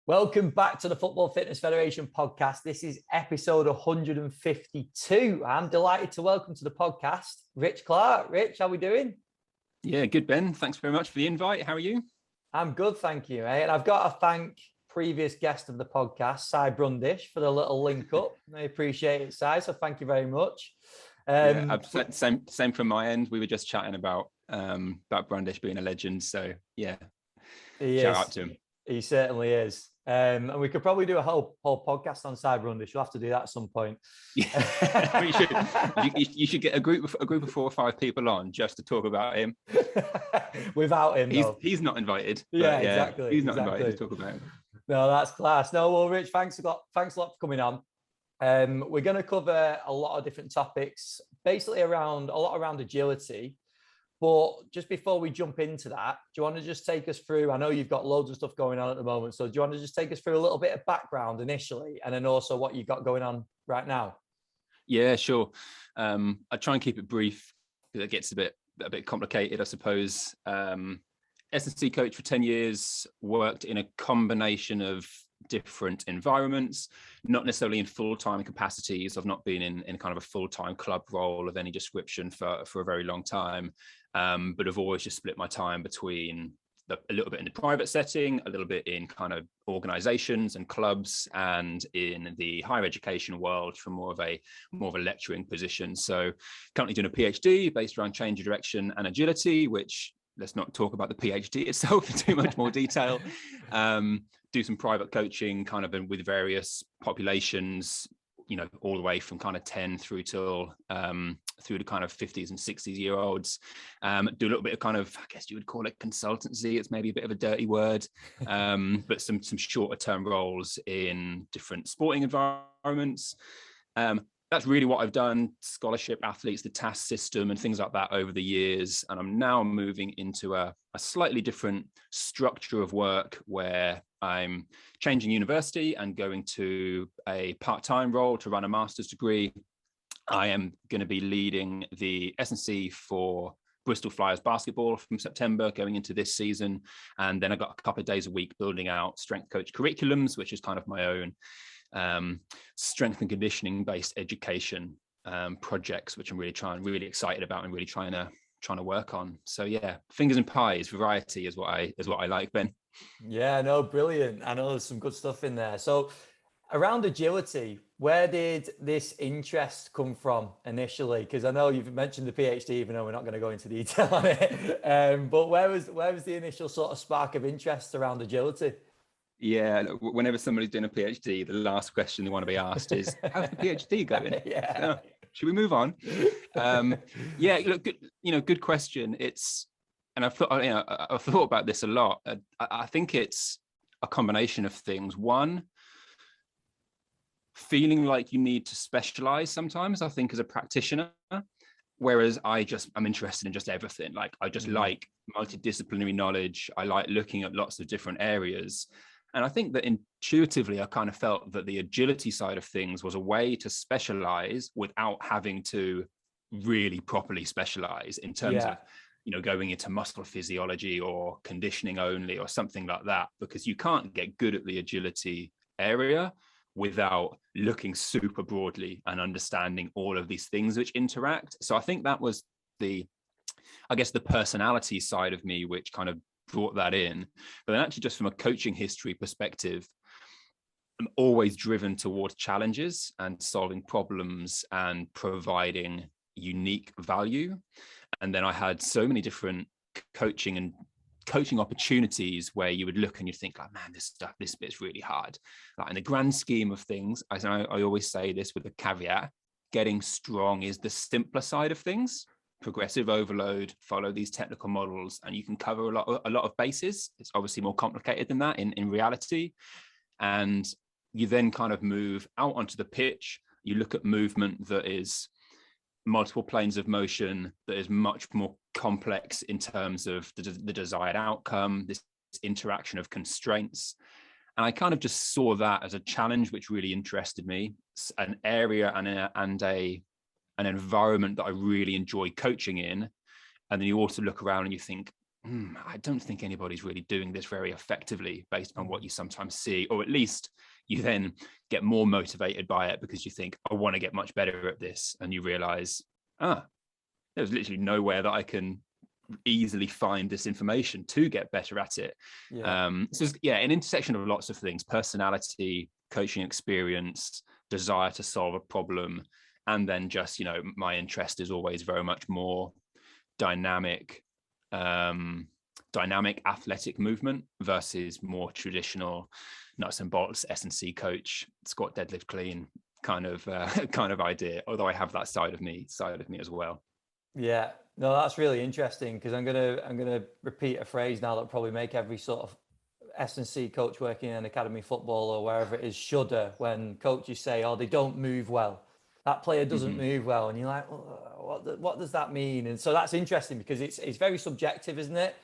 Welcome back to the Football Fitness Federation podcast. This is episode 152. I'm delighted to welcome to the podcast Rich Clarke. Rich, how are we doing? Yeah, good, Ben. Thanks very much for the invite. How are you? I'm good, thank you. And I've got to thank previous guest of the podcast, Si Brundish, for the little link up. I appreciate it, Si, so thank you very much. Same from my end. We were just chatting about Brundish being a legend. So yeah, shout out to him. He certainly is. And we could probably do a whole podcast on Si Brundish. You'll have to do that at some point. Yeah, you should get a group of 4 or 5 people on just to talk about him. Without him, he's not invited. Yeah, exactly. He's not invited to talk about him. No, that's class. No, well, Rich, thanks a lot for coming on. We're going to cover a lot of different topics, basically a lot around agility. But just before we jump into that, do you want to just take us through? I know you've got loads of stuff going on at the moment. So do you want to just take us through a little bit of background initially, and then also what you've got going on right now? Yeah, sure. I try and keep it brief because it gets a bit complicated, I suppose. S&C coach for 10 years, worked in a combination of different environments, not necessarily in full-time capacities. I've not been in kind of a full-time club role of any description for a very long time, but I've always just split my time between a little bit in the private setting, a little bit in kind of organizations and clubs, and in the higher education world from more of a lecturing position. So currently doing a PhD based around change of direction and agility, which let's not talk about the PhD itself in too much more detail. Do some private coaching kind of with various populations, all the way from kind of 10 through to kind of 50s and 60s year olds. Do a little bit of kind of, I guess you would call it consultancy. It's maybe a bit of a dirty word, but some shorter term roles in different sporting environments. That's really what I've done, scholarship athletes, the task system and things like that over the years. And I'm now moving into a slightly different structure of work where I'm changing university and going to a part-time role to run a master's degree. I am going to be leading the S&C for Bristol Flyers basketball from September going into this season. And then I got a couple of days a week building out strength coach curriculums, which is kind of my own strength and conditioning based education projects, which I'm really excited about and really trying to work on. So yeah, fingers and pies, variety is what I like, Ben. Yeah, no, brilliant. I know there's some good stuff in there. So around agility, where did this interest come from initially? Because I know you've mentioned the PhD, even though we're not going to go into detail on it. But where was the initial sort of spark of interest around agility? Yeah, whenever somebody's doing a PhD, the last question they want to be asked is, how's the PhD going? Yeah. Should we move on? Yeah, look, good question. I've thought about this a lot. I think it's a combination of things. One, feeling like you need to specialize sometimes, I think, as a practitioner, whereas I'm interested in just everything. Like I just like multidisciplinary knowledge. I like looking at lots of different areas. And I think that intuitively, I kind of felt that the agility side of things was a way to specialize without having to really properly specialize in terms of, going into muscle physiology or conditioning only or something like that, because you can't get good at the agility area without looking super broadly and understanding all of these things which interact. So I think that was the personality side of me, which kind of brought that in. But then actually just from a coaching history perspective, I'm always driven towards challenges and solving problems and providing unique value. And then I had so many different coaching opportunities where you would look and you think like, man, this bit's really hard. Like in the grand scheme of things, I always say this with a caveat, getting strong is the simpler side of things. Progressive overload, follow these technical models, and you can cover a lot of bases. It's obviously more complicated than that in reality. And you then kind of move out onto the pitch. You look at movement that is multiple planes of motion, that is much more complex in terms of the desired outcome, this interaction of constraints. And I kind of just saw that as a challenge, which really interested me, an area and an environment that I really enjoy coaching in. And then you also look around and you think, I don't think anybody's really doing this very effectively based on what you sometimes see, or at least you then get more motivated by it because you think, I want to get much better at this. And you realize, there's literally nowhere that I can easily find this information to get better at it. So yeah, an intersection of lots of things: personality, coaching experience, desire to solve a problem, and then just, my interest is always very much more dynamic athletic movement versus more traditional nuts and bolts S&C coach, squat, deadlift, clean kind of idea. Although I have that side of me as well. Yeah, no, that's really interesting, because I'm gonna repeat a phrase now that probably make every sort of S&C coach working in academy football or wherever it is shudder when coaches say, "Oh, they don't move well. That player doesn't move well," and you're like, "What does that mean?" And so that's interesting, because it's very subjective, isn't it?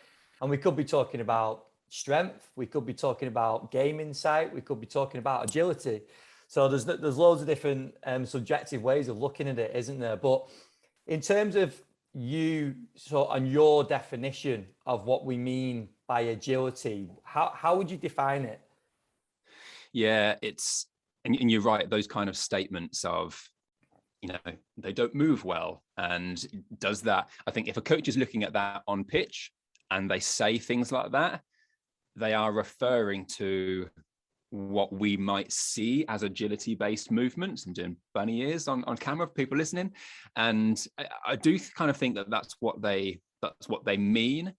And we could be talking about strength, we could be talking about game insight, we could be talking about agility. So there's loads of different subjective ways of looking at it, isn't there? But in terms of and your definition of what we mean by agility, how would you define it? Yeah, and you're right, those kind of statements of, they don't move well. And does that, I think if a coach is looking at that on pitch and they say things like that, they are referring to what we might see as agility-based movements. I'm doing bunny ears on camera for people listening. And I do kind of think that that's what they mean.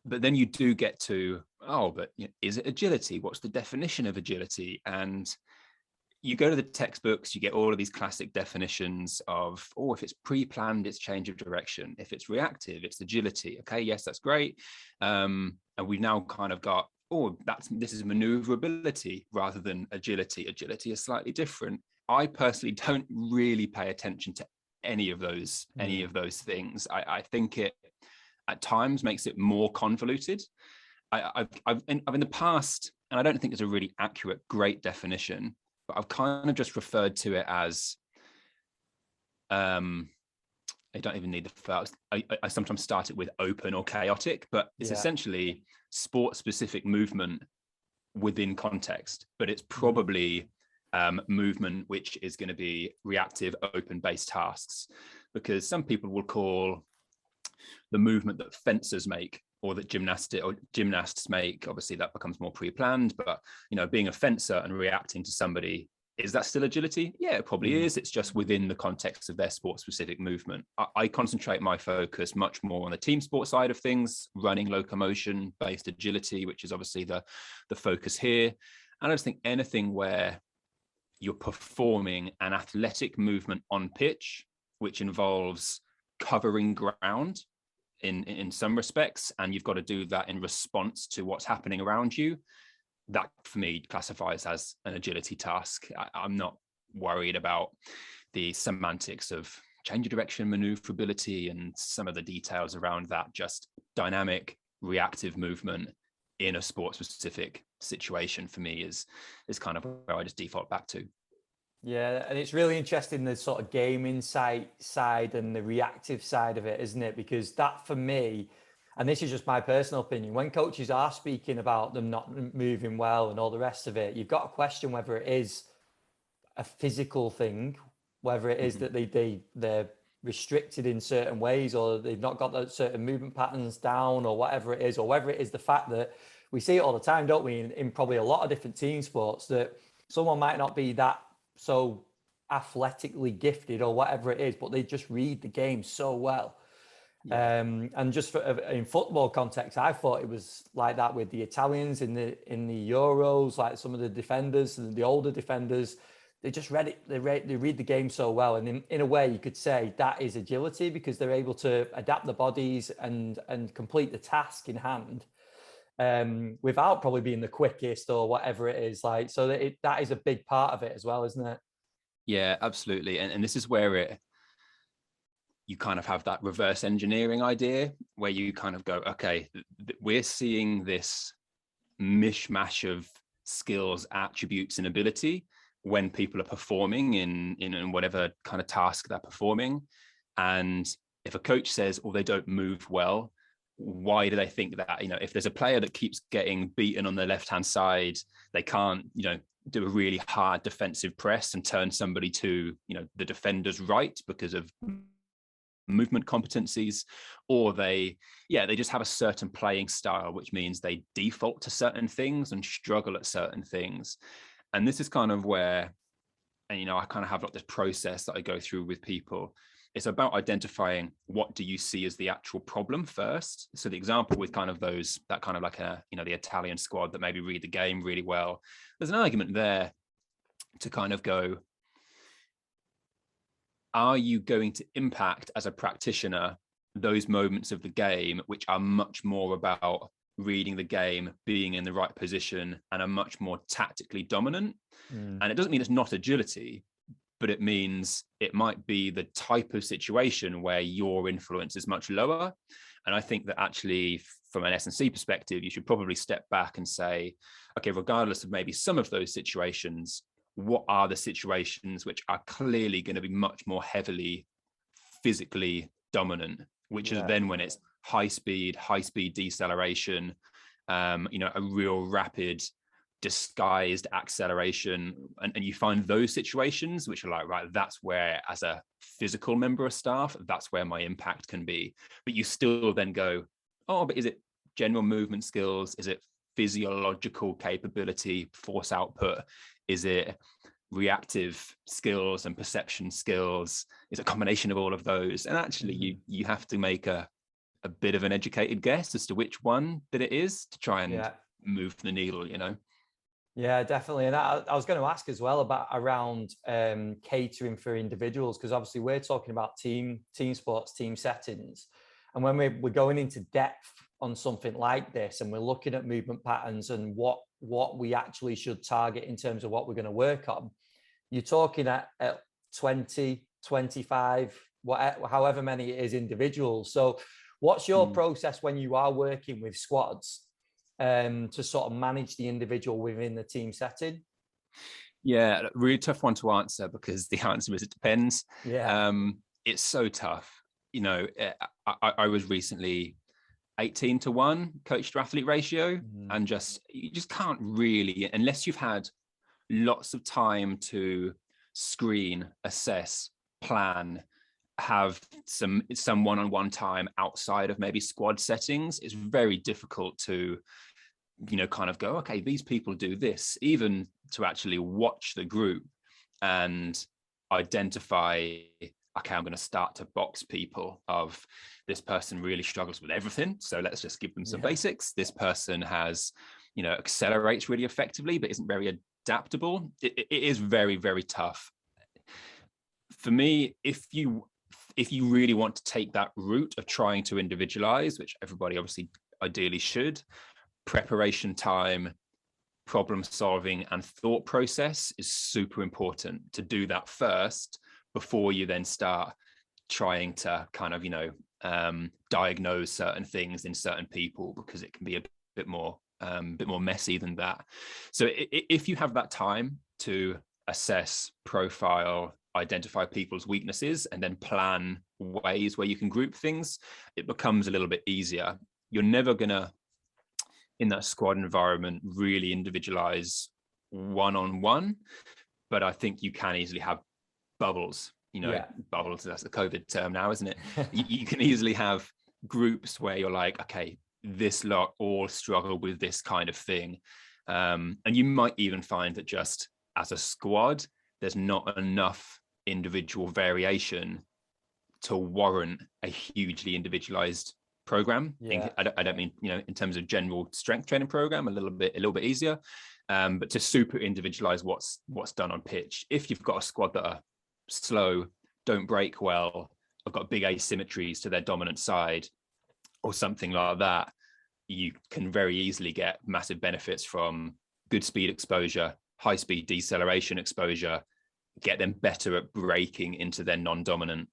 But then you do get to, but is it agility? What's the definition of agility? And you go to the textbooks, you get all of these classic definitions of, if it's pre-planned, it's change of direction. If it's reactive, it's agility. Okay, yes, that's great. And we've now kind of got, this is maneuverability rather than agility. Agility is slightly different. I personally don't really pay attention to any of those things. I think it at times makes it more convoluted. I've in the past, and I don't think it's a really accurate, great definition, but I've kind of just referred to it as, I don't even need the first. I sometimes start it with open or chaotic, but it's essentially sport-specific movement within context. But it's probably movement which is going to be reactive, open-based tasks, because some people will call the movement that fencers make or that gymnasts make, obviously that becomes more pre-planned. But being a fencer and reacting to somebody, is that still agility? Yeah, it probably is. It's just within the context of their sport-specific movement. I concentrate my focus much more on the team sport side of things, running, locomotion-based agility, which is obviously the focus here. And I just think anything where you're performing an athletic movement on pitch, which involves covering ground in some respects, and you've got to do that in response to what's happening around you, that for me classifies as an agility task. I'm not worried about the semantics of change of direction, maneuverability, and some of the details around that. Just dynamic, reactive movement in a sport-specific situation for me is kind of where I just default back to. Yeah, and it's really interesting, the sort of game insight side and the reactive side of it, isn't it? Because that for me, and this is just my personal opinion, when coaches are speaking about them not moving well and all the rest of it, you've got to question whether it is a physical thing, whether it is that they're restricted in certain ways, or they've not got those certain movement patterns down, or whatever it is, or whether it is the fact that we see it all the time, don't we, in probably a lot of different team sports, that someone might not be that so athletically gifted or whatever it is, but they just read the game so well. Yeah. And just in football context, I thought it was like that with the Italians in the Euros, like some of the defenders, the older defenders, they just read it. They read the game so well, and in a way, you could say that is agility, because they're able to adapt the bodies and complete the task in hand, without probably being the quickest or whatever it is. Like, so that is a big part of it as well, isn't it? Yeah, absolutely. And this is where you kind of have that reverse engineering idea, where you kind of go, okay, we're seeing this mishmash of skills, attributes, and ability when people are performing in whatever kind of task they're performing. And if a coach says, they don't move well, why do they think that? If there's a player that keeps getting beaten on the left-hand side, they can't, do a really hard defensive press and turn somebody to, the defender's right because of movement competencies, or they just have a certain playing style, which means they default to certain things and struggle at certain things. And this is kind of where, and I kind of have like this process that I go through with people. It's about identifying what do you see as the actual problem first. So the example with kind of that kind of like the Italian squad that maybe read the game really well, there's an argument there to kind of go, are you going to impact as a practitioner those moments of the game which are much more about reading the game, being in the right position, and are much more tactically dominant? And it doesn't mean it's not agility, but it means it might be the type of situation where your influence is much lower. And I think that actually from an S&C perspective, you should probably step back and say, okay, regardless of maybe some of those situations, what are the situations which are clearly going to be much more heavily physically dominant, which is then when it's high speed deceleration, a real rapid disguised acceleration, and you find those situations which are like, right, that's where, as a physical member of staff, that's where my impact can be. But you still then go, oh, but is it general movement skills? Is it physiological capability, force output? Is it reactive skills and perception skills? Is it a combination of all of those? And actually you have to make a bit of an educated guess as to which one that it is to try and move the needle, Yeah, definitely. And I was going to ask as well about around catering for individuals, because obviously we're talking about team sports, team settings. And when we're going into depth on something like this, and we're looking at movement patterns and what we actually should target in terms of what we're going to work on, you're talking at 20, 25, however many it is individuals. So what's your process when you are working with squads to sort of manage the individual within the team setting? Yeah, really tough one to answer, because the answer is it depends. Yeah. It's so tough. I was recently 18-1 coach to athlete ratio, and you just can't really, unless you've had lots of time to screen, assess, plan, have some one-on-one time outside of maybe squad settings, it's very difficult to kind of go, okay, these people do this, even to actually watch the group and identify, okay, I'm going to start to box people of, this person really struggles with everything, so let's just give them some basics. This person has, accelerates really effectively, but isn't very adaptable. It is very, very tough. For me, if you really want to take that route of trying to individualize, which everybody obviously ideally should, preparation time, problem solving, and thought process is super important to do that first before you then start trying to kind of, diagnose certain things in certain people, because it can be a bit more messy than that. So if you have that time to assess, profile, identify people's weaknesses, and then plan ways where you can group things, it becomes a little bit easier. You're never gonna, in that squad environment, really individualize one-on-one, but I think you can easily have bubbles. Bubbles, that's the COVID term now, isn't it? You can easily have groups where you're like, okay, this lot all struggle with this kind of thing. And you might even find that just as a squad, there's not enough individual variation to warrant a hugely individualized program. I don't mean, in terms of general strength training program, a little bit easier, but to super individualize what's done on pitch. If you've got a squad that are slow, don't break well, have got big asymmetries to their dominant side, or something like that, you can very easily get massive benefits from good speed exposure, high speed deceleration exposure, get them better at breaking into their non-dominant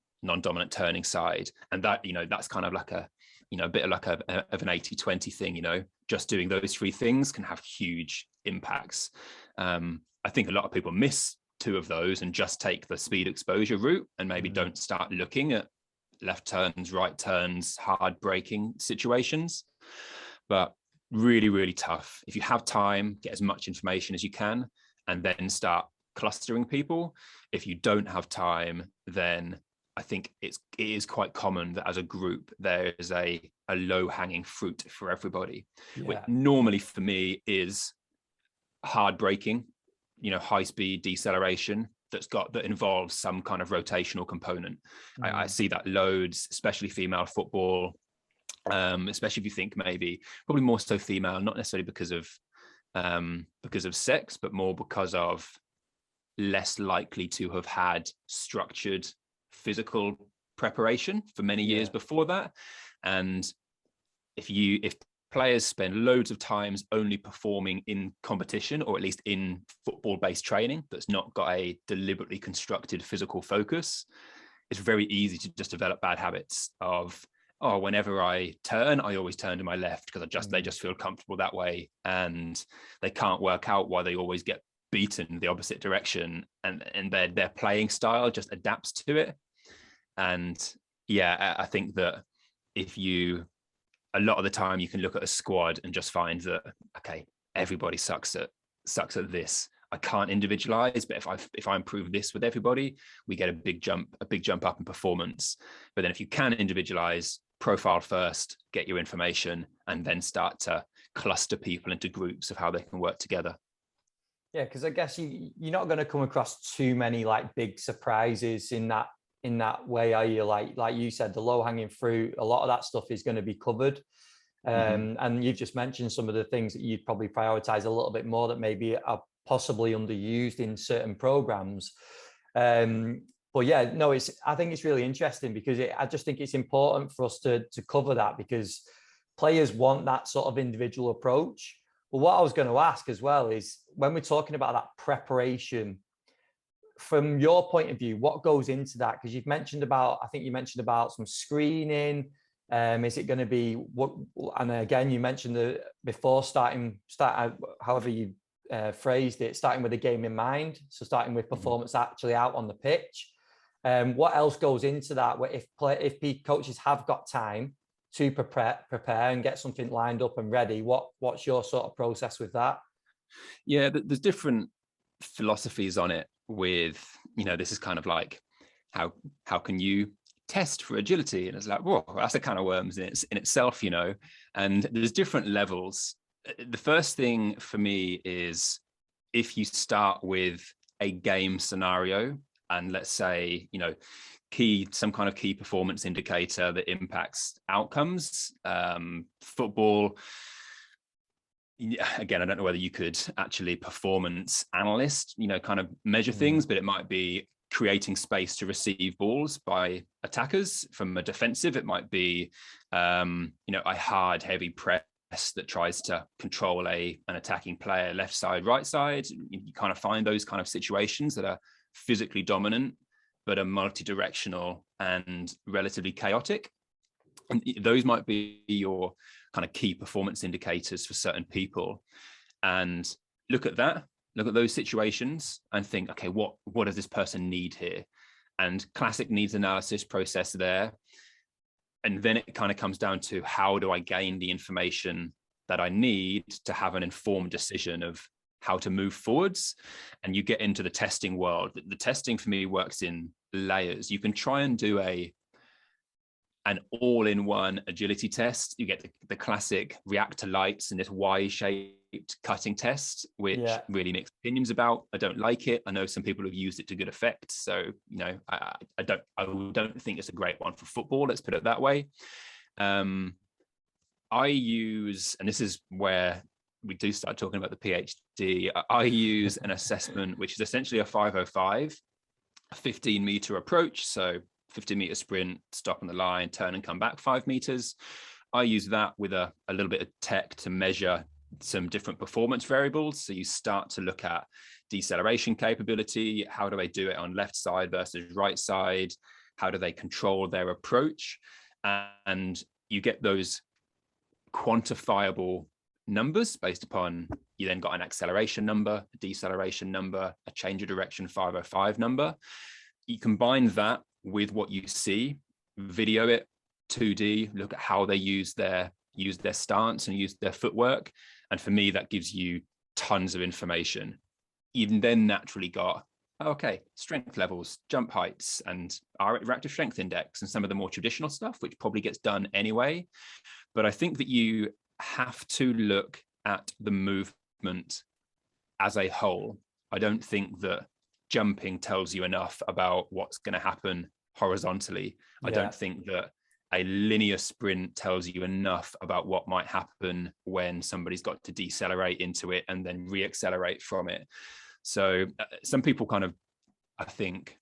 turning side. And that, that's kind of like a bit of like of an 80-20 thing, just doing those three things can have huge impacts. I think a lot of people miss two of those and just take the speed exposure route and maybe don't start looking at left turns, right turns, hard braking situations. But really, really tough. If you have time, get as much information as you can, and then start clustering people. If you don't have time, then I think it is quite common that as a group, there is a low-hanging fruit for everybody. Which normally for me is hard braking, high speed deceleration that involves some kind of rotational component. I see that loads, especially female football, especially if you think probably more so female, not necessarily because of sex, but more because of less likely to have had structured physical preparation for many years before that. And if players spend loads of times only performing in competition, or at least in football-based training that's not got a deliberately constructed physical focus, it's very easy to just develop bad habits of, whenever I turn, I always turn to my left because they just feel comfortable that way, and they can't work out why they always get beaten the opposite direction, and their playing style just adapts to it. And I think that a lot of the time you can look at a squad and just find that, okay, everybody sucks at this. I can't individualize, but if I improve this with everybody, we get a big jump up in performance. But then if you can individualize, profile first, get your information, and then start to cluster people into groups of how they can work together. Yeah, because I guess you're not going to come across too many like big surprises in that way, are you? Like you said, the low-hanging fruit, a lot of that stuff is going to be covered. And you've just mentioned some of the things that you'd probably prioritize a little bit more that maybe are possibly underused in certain programs. But yeah, no, I think it's really interesting because I just think it's important for us to cover that, because players want that sort of individual approach. But what I was going to ask as well is, when we're talking about that preparation, from your point of view, what goes into that? Because I think you mentioned about some screening. Is it going to be what? And again, you mentioned before starting, however you phrased it, starting with the game in mind. So starting with performance actually out on the pitch. What else goes into that? If coaches have got time to prepare and get something lined up and ready, what's your sort of process with that? Yeah, there's different philosophies on it. With this is kind of like how can you test for agility, and it's like, whoa, that's a kind of worms in itself, and there's different levels. The first thing for me is, if you start with a game scenario, and let's say some kind of key performance indicator that impacts outcomes, football. Again, I don't know whether you could actually performance analyst, kind of measure things, but it might be creating space to receive balls by attackers. From a defensive, it might be, a hard, heavy press that tries to control an attacking player, left side, right side. You kind of find those kind of situations that are physically dominant, but are multi-directional and relatively chaotic. And those might be your kind of key performance indicators for certain people. And look at those situations and think, okay, what does this person need here? And classic needs analysis process there. And then it kind of comes down to, how do I gain the information that I need to have an informed decision of how to move forwards? And you get into the testing world. The testing for me works in layers. You can try and do an all-in-one agility test. You get the classic react to lights and this Y-shaped cutting test, which really mixed opinions about. I don't like it. I know some people have used it to good effect. So, I don't think it's a great one for football. Let's put it that way. I use, and this is where we do start talking about the PhD, I use an assessment, which is essentially a 505, a 15-meter approach. So 50-meter sprint, stop on the line, turn and come back 5 meters. I use that with a little bit of tech to measure some different performance variables. So you start to look at deceleration capability. How do they do it on left side versus right side? How do they control their approach? And you get those quantifiable numbers based upon, you then got an acceleration number, a deceleration number, a change of direction 505 number. You combine that with what you see video it 2D, look at how they use their stance and use their footwork. And for me, that gives you tons of information. Even then naturally got, okay, strength levels, jump heights, and our reactive strength index, and some of the more traditional stuff, which probably gets done anyway. But I think that you have to look at the movement as a whole. I don't think that jumping tells you enough about what's going to happen horizontally. I don't think that a linear sprint tells you enough about what might happen when somebody's got to decelerate into it and then reaccelerate from it. So some people kind of, I think,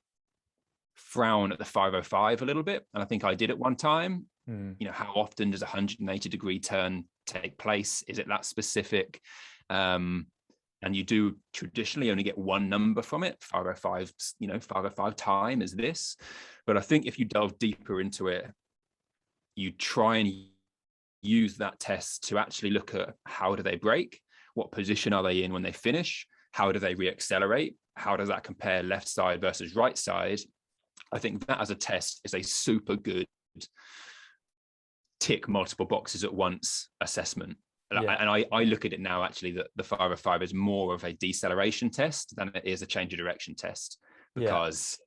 frown at the 505 a little bit. And I think I did at one time. You know, how often does a 180-degree turn take place? Is it that specific? And you do traditionally only get one number from it. 505, 505 time is this. But I think if you delve deeper into it, you try and use that test to actually look at how do they break? What position are they in when they finish? How do they reaccelerate? How does that compare left side versus right side? I think that as a test is a super good tick multiple boxes at once assessment. And I look at it now actually that the 505 is more of a deceleration test than it is a change of direction test, because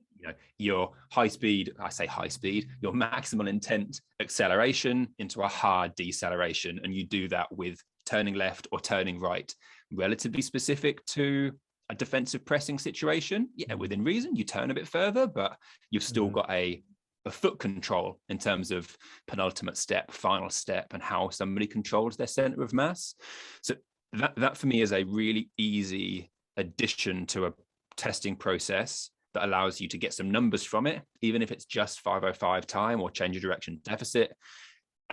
your high speed, your maximal intent acceleration into a hard deceleration, and you do that with turning left or turning right, relatively specific to a defensive pressing situation. Within reason, you turn a bit further, but you've still got a foot control in terms of penultimate step, final step, and how somebody controls their center of mass. So that for me is a really easy addition to a testing process that allows you to get some numbers from it, even if it's just 505 time or change of direction deficit,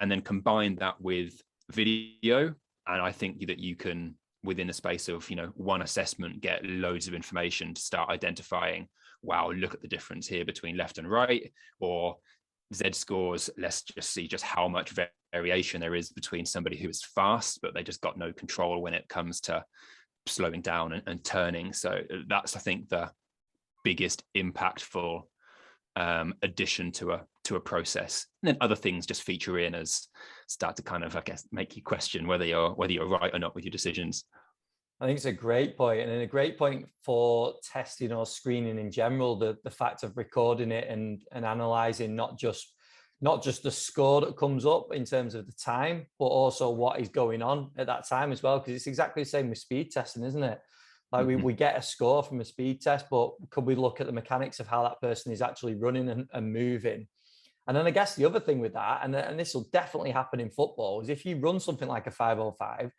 and then combine that with video. And I think that you can, within the space of one assessment, get loads of information to start identifying, wow, look at the difference here between left and right, or Z scores. Let's just see just how much variation there is between somebody who is fast, but they just got no control when it comes to slowing down and turning. So that's, I think, the biggest impactful addition to a process. And then other things just feature in as start to kind of, I guess, make you question whether you're right or not with your decisions. I think it's a great point, and a great point for testing or screening in general, the fact of recording it and analyzing not just the score that comes up in terms of the time, but also what is going on at that time as well, because it's exactly the same with speed testing, isn't it? Like we get a score from a speed test, but could we look at the mechanics of how that person is actually running and moving? And then I guess the other thing with that, and this will definitely happen in football, is if you run something like a 505,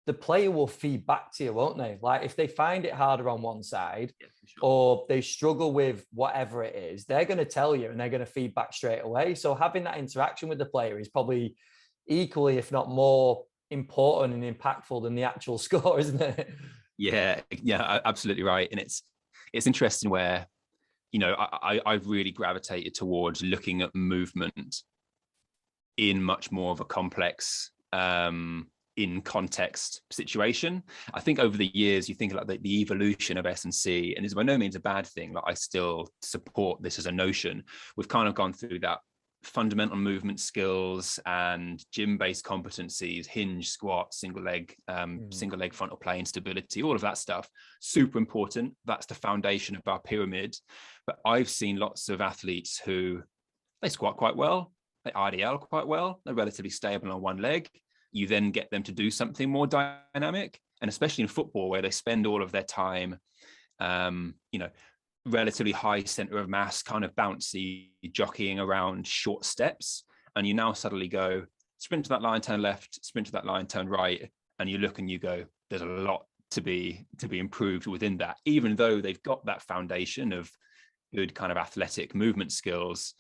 the player will feed back to you, won't they? Like if they find it harder on one side, or they struggle with whatever it is, they're going to tell you and they're going to feed back straight away. So having that interaction with the player is probably equally, if not more important and impactful than the actual score, isn't it? Yeah, absolutely right. And it's interesting where, I've really gravitated towards looking at movement in much more of a complex in context situation. I think over the years, you think like the evolution of S&C, and it's by no means a bad thing. Like I still support this as a notion. We've kind of gone through that fundamental movement skills and gym-based competencies, hinge, squat, single leg frontal plane stability, all of that stuff, super important. That's the foundation of our pyramid. But I've seen lots of athletes who they squat quite well, they RDL quite well, they're relatively stable on one leg. You then get them to do something more dynamic, and especially in football where they spend all of their time relatively high center of mass, kind of bouncy, jockeying around short steps. And you now suddenly go sprint to that line, turn left, sprint to that line, turn right. And you look and you go, there's a lot to be improved within that, even though they've got that foundation of good kind of athletic movement skills.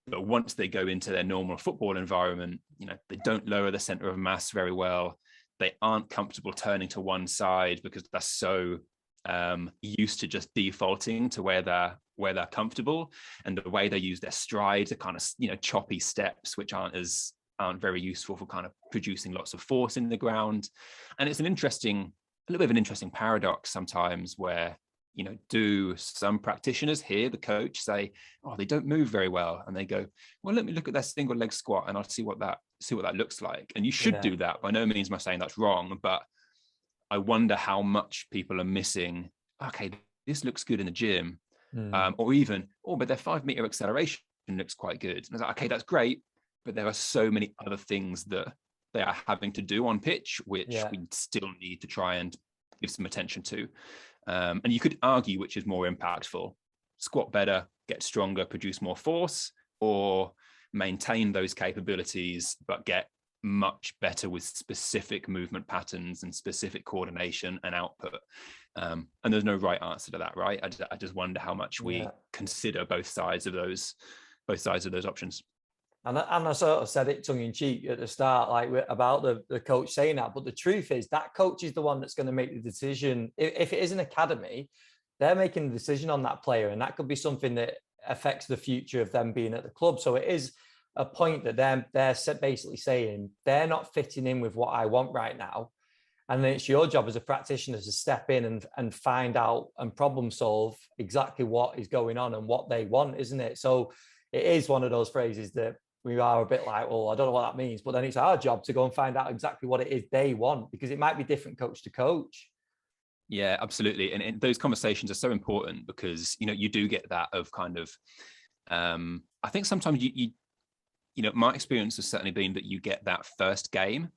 But once they go into their normal football environment, they don't lower the center of mass very well. They aren't comfortable turning to one side because they're so used to just defaulting to where they're comfortable, and the way they use their strides are kind of choppy steps, which aren't very useful for kind of producing lots of force in the ground. And it's a little bit of an interesting paradox sometimes where do some practitioners hear the coach say, oh, they don't move very well, and they go, well, let me look at their single leg squat and I'll see what that looks like. And you should do that. By no means am I saying that's wrong, but I wonder how much people are missing. Okay, this looks good in the gym, or even, but their 5 meter acceleration looks quite good. And I was like, okay, that's great, but there are so many other things that they are having to do on pitch, which we still need to try and give some attention to. And you could argue which is more impactful: squat better, get stronger, produce more force, or maintain those capabilities but get much better with specific movement patterns and specific coordination and output. And there's no right answer to that, right? I just wonder how much we consider both sides of those options. And I sort of said it tongue in cheek at the start, like about the coach saying that. But the truth is that coach is the one that's going to make the decision. If it is an academy, they're making the decision on that player. And that could be something that affects the future of them being at the club. So it is a point that they're basically saying they're not fitting in with what I want right now. And then it's your job as a practitioner to step in and find out and problem solve exactly what is going on and what they want, isn't it? So it is one of those phrases that we are a bit like, well, I don't know what that means, but then it's our job to go and find out exactly what it is they want, because it might be different coach to coach. Yeah, absolutely. And those conversations are so important because, you do get that of kind of, I think sometimes my experience has certainly been that you get that first game,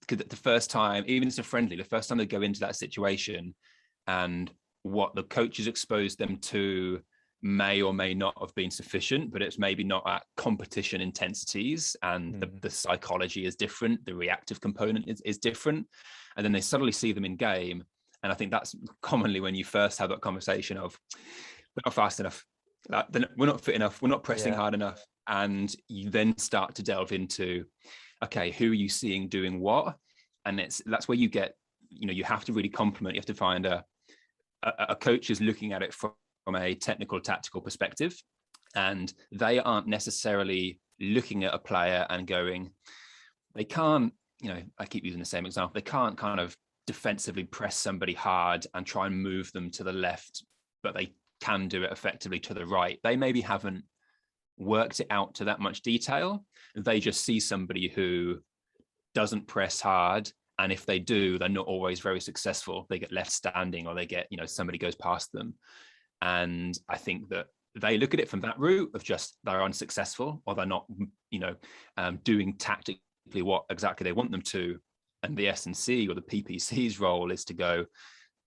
because the first time, even if it's a friendly, the first time they go into that situation and what the coach has exposed them to may or may not have been sufficient, but it's maybe not at competition intensities, and the psychology is different, the reactive component is different, and then they suddenly see them in game. And I think that's commonly when you first have that conversation of, we're not fast enough, we're not fit enough, we're not pressing hard enough. And you then start to delve into, okay, who are you seeing doing what? And that's where you get, you have to really complement, you have to find a coach is looking at it from a technical, tactical perspective. And they aren't necessarily looking at a player and going, they can't, I keep using the same example, they can't kind of defensively press somebody hard and try and move them to the left, but they can do it effectively to the right. They maybe haven't worked it out to that much detail. They just see somebody who doesn't press hard, and if they do, they're not always very successful. They get left standing, or they get, somebody goes past them. And I think that they look at it from that route of just they're unsuccessful, or they're not, doing tactically what exactly they want them to. And the S&C or the PPC's role is to go,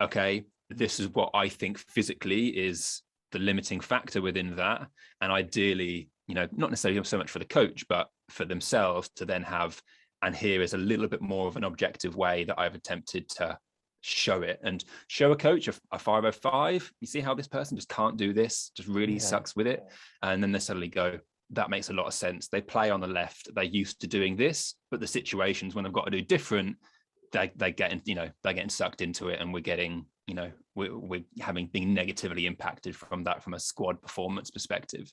okay, this is what I think physically is the limiting factor within that. And ideally, not necessarily so much for the coach, but for themselves to then have, and here is a little bit more of an objective way that I've attempted to show it, and show a coach a 505. You see how this person just can't do this, just really sucks with it. And then they suddenly go, that makes a lot of sense. They play on the left, they're used to doing this, but the situations when they've got to do different, they're getting sucked into it, and we're getting, we're having been negatively impacted from that, from a squad performance perspective.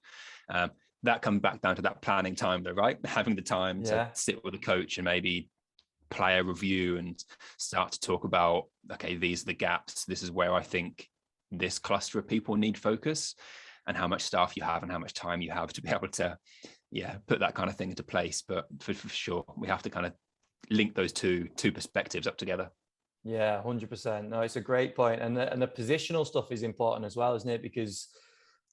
That comes back down to that planning time though, right? Having the time to sit with a coach and maybe play a review and start to talk about, okay, these are the gaps, this is where I think this cluster of people need focus, and how much staff you have and how much time you have to be able to put that kind of thing into place. But for sure, we have to kind of link those two perspectives up together. 100%. No, it's a great point. And the positional stuff is important as well, isn't it? Because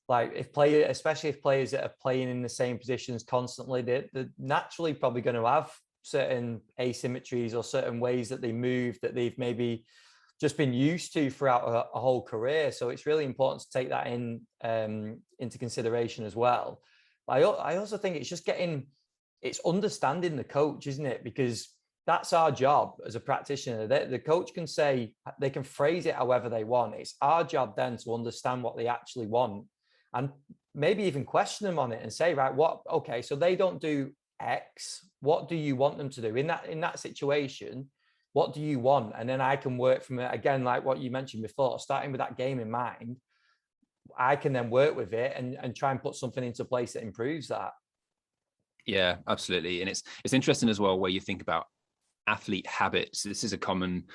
like especially if players that are playing in the same positions constantly, they're naturally probably going to have certain asymmetries or certain ways that they move that they've maybe just been used to throughout a whole career. So it's really important to take that into consideration as well. I also think it's just it's understanding the coach, isn't it? Because that's our job as a practitioner. The coach can say, they can phrase it however they want. It's our job then to understand what they actually want, and maybe even question them on it and say, right, okay, so they don't do X. What do you want them to do in that situation? What do you want? And then I can work from it again, like what you mentioned before, starting with that game in mind. I can then work with it and try and put something into place that improves that. Yeah, absolutely. And it's interesting as well, where you think about athlete habits. This is a common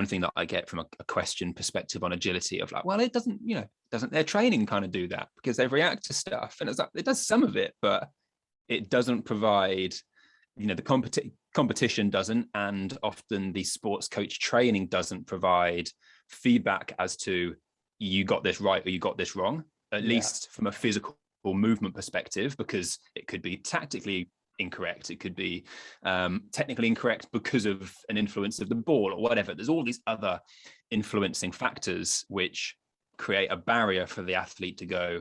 thing that I get from a question perspective on agility, of like, well, it doesn't, doesn't their training kind of do that? Because they react to stuff, and it's like, it does some of it, but it doesn't provide, the competition doesn't, and often the sports coach training doesn't provide feedback as to, you got this right or you got this wrong, at least from a physical movement perspective, because it could be tactically incorrect, it could be technically incorrect because of an influence of the ball or whatever. There's all these other influencing factors which create a barrier for the athlete to go,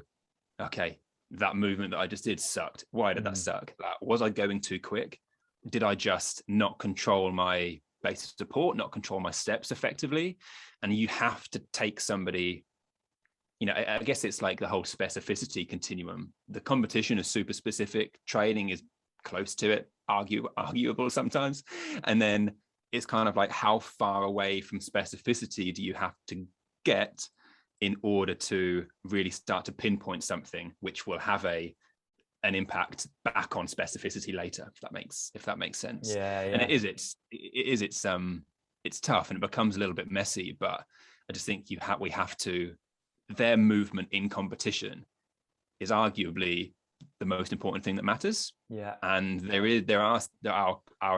okay, that movement that I just did sucked. Why did that suck? Was I going too quick? Did I just not control my base of support, not control my steps effectively? And you have to take somebody, I guess it's like the whole specificity continuum. The competition is super specific, training is close to it, arguable sometimes. And then it's kind of like, how far away from specificity do you have to get in order to really start to pinpoint something which will have an impact back on specificity later, if that makes sense. And it's tough, and it becomes a little bit messy, but I just think we have to, their movement in competition is arguably the most important thing that matters. And there are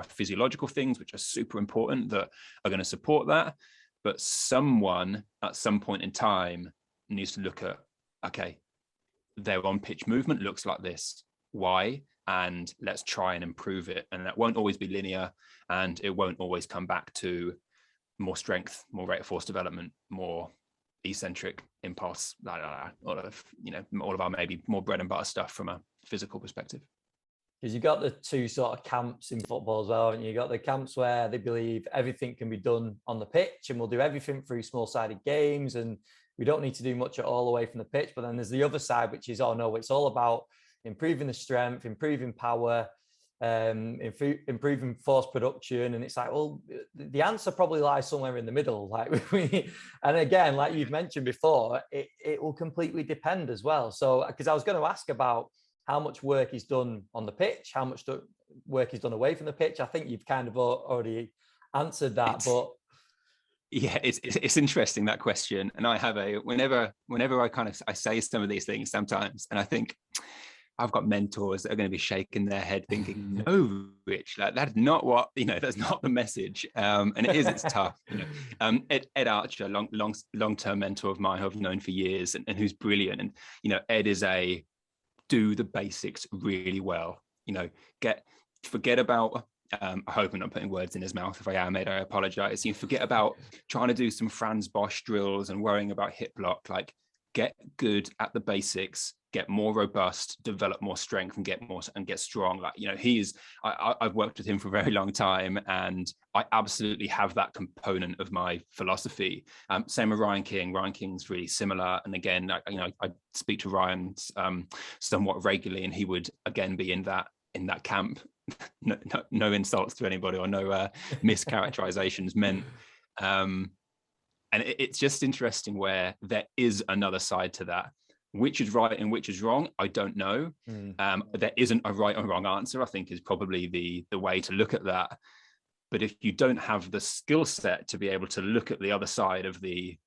physiological things which are super important that are going to support that, but someone at some point in time needs to look at, okay, their on pitch movement looks like this, why? And let's try and improve it. And that won't always be linear, and it won't always come back to more strength, more rate of force development, more eccentric impulse, all of our maybe more bread and butter stuff from a physical perspective. Because you got the two sort of camps in football as well, and you got the camps where they believe everything can be done on the pitch, and we'll do everything through small-sided games, and we don't need to do much at all away from the pitch. But then there's the other side, which is, oh no, it's all about improving the strength, improving power, improving force production. And it's like, well, the answer probably lies somewhere in the middle. And again, like you've mentioned before, it will completely depend as well. So, because I was going to ask about how much work is done on the pitch, how much work is done away from the pitch. I think you've kind of already answered that, but yeah, it's interesting, that question. And I have whenever I say some of these things sometimes, and I think I've got mentors that are going to be shaking their head thinking, no, Rich, that's not what, that's not the message. And it's tough. Ed Archer, long-term mentor of mine who I've known for years, and who's brilliant. And, Ed is do the basics really well, forget about, I hope I'm not putting words in his mouth. If I am, Ed, I apologize. Forget about trying to do some Franz Bosch drills and worrying about hip block. Like, get good at the basics, get more robust, develop more strength, and get strong. Like, I've worked with him for a very long time, and I absolutely have that component of my philosophy. Same with Ryan King. Ryan King's really similar. And again, I speak to Ryan somewhat regularly, and he would again be in that camp. No insults to anybody, or no mischaracterizations meant. And it's just interesting where there is another side to that. Which is right and which is wrong, I don't know. There isn't a right or wrong answer, I think, is probably the way to look at that. But if you don't have the skill set to be able to look at the other side of the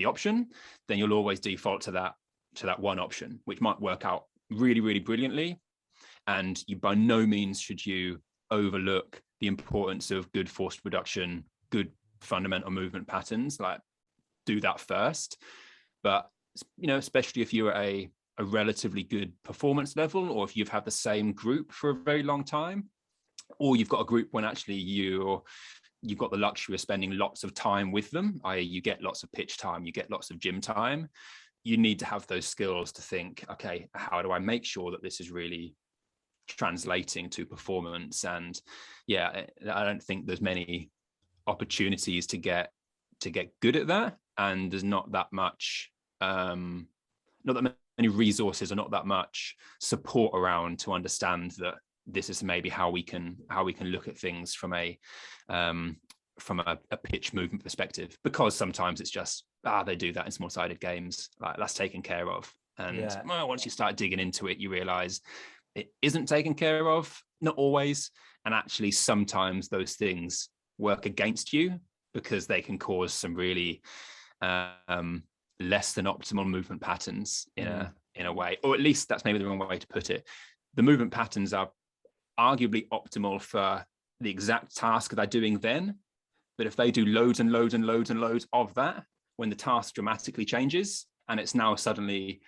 option, then you'll always default to that one option, which might work out really, really brilliantly. And you by no means should you overlook the importance of good force production, good fundamental movement patterns. Like, do that first. But, especially if you're at a relatively good performance level, or if you've had the same group for a very long time, or you've got a group when actually you've got the luxury of spending lots of time with them, i.e. you get lots of pitch time, you get lots of gym time, you need to have those skills to think, okay, how do I make sure that this is really translating to performance? And yeah, I don't think there's many opportunities to get good at that, and there's not that many resources, or not that much support around to understand that this is maybe how we can look at things from a pitch movement perspective, because sometimes it's just they do that in small-sided games, like that's taken care of. And once you start digging into it, you realize it isn't taken care of not always. And actually, sometimes those things work against you because they can cause some really less than optimal movement patterns in a way, or at least that's maybe the wrong way to put it. The movement patterns are arguably optimal for the exact task they're doing then, but if they do loads and loads and loads and loads of that, when the task dramatically changes and it's now suddenly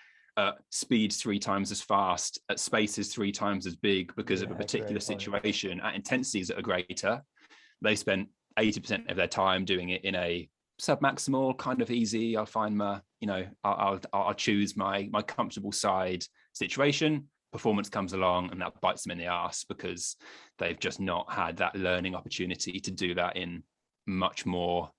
speeds 3 times as fast, at spaces 3 times as big because of a particular situation, at intensities that are greater, they spent 80% of their time doing it in a submaximal kind of easy, I'll find my, I'll choose my comfortable side situation. Performance comes along and that bites them in the ass because they've just not had that learning opportunity to do that in much more,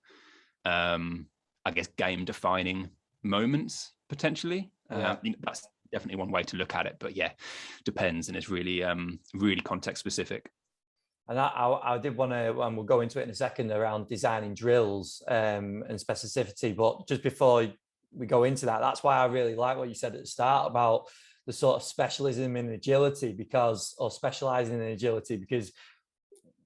I guess, game defining moments potentially. That's definitely one way to look at it, but depends, and it's really really context specific. And I did want to, we'll go into it in a second, around designing drills and specificity. But just before we go into that, that's why I really like what you said at the start about the sort of specialism in agility, or specializing in agility, because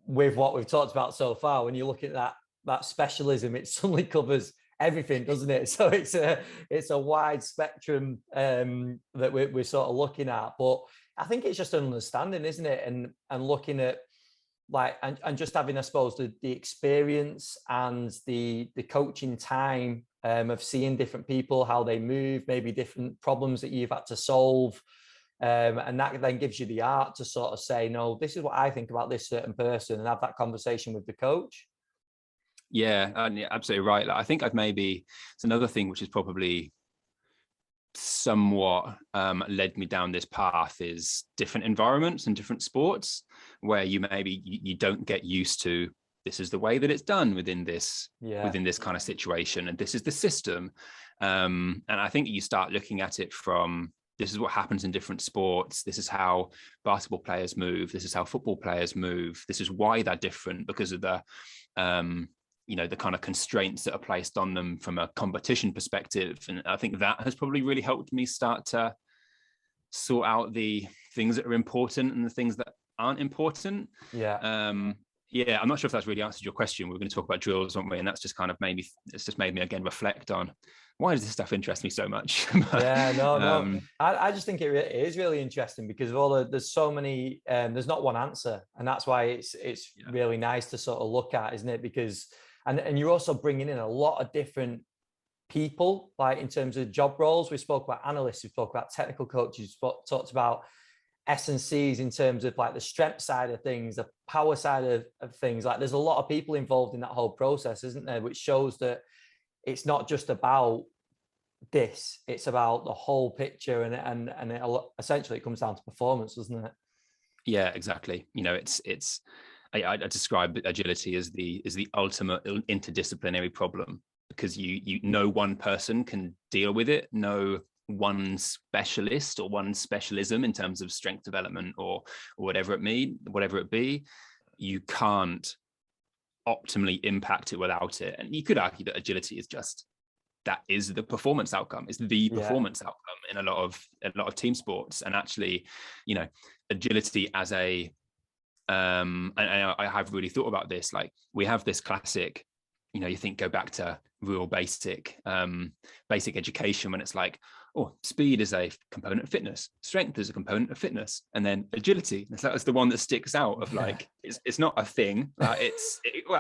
with what we've talked about so far, when you look at that specialism, it suddenly covers everything, doesn't it? So it's a wide spectrum that we're sort of looking at. But I think it's just an understanding, isn't it? And looking at, like, and just having, I suppose, the experience and the coaching time of seeing different people, how they move, maybe different problems that you've had to solve. And that then gives you the art to sort of say, no, this is what I think about this certain person, and have that conversation with the coach. Yeah, absolutely right. Like, I think it's another thing which is probably somewhat led me down this path is different environments and different sports where you don't get used to, this is the way that it's done within this kind of situation, and this is the system. And I think you start looking at it from, this is what happens in different sports. This is how basketball players move. This is how football players move. This is why they're different, because of the the kind of constraints that are placed on them from a competition perspective. And I think that has probably really helped me start to sort out the things that are important and the things that aren't important. I'm not sure if that's really answered your question. We're going to talk about drills, aren't we? And that's just kind of made me again reflect on, why does this stuff interest me so much? No. I just think it is really interesting because of there's so many, there's not one answer. And that's why it's really nice to sort of look at, isn't it? Because, and you're also bringing in a lot of different people, like in terms of job roles. We spoke about analysts, we spoke about technical coaches, talked about S&Cs in terms of like the strength side of things, the power side of things. Like there's a lot of people involved in that whole process, isn't there? Which shows that it's not just about this, it's about the whole picture, and essentially it comes down to performance, doesn't it? Yeah, exactly. I describe agility as the ultimate interdisciplinary problem, because you no one person can deal with it, no one specialist or one specialism in terms of strength development or whatever it be, you can't optimally impact it without it. And you could argue that agility is just, that is the performance outcome. It's the performance outcome in a lot of team sports. And actually, agility as a and I have really thought about this. Like, we have this classic, you think, go back to real basic education, when it's like, oh, speed is a component of fitness, strength is a component of fitness, and then agility, that's the one that sticks out of like, it's not a thing. Well,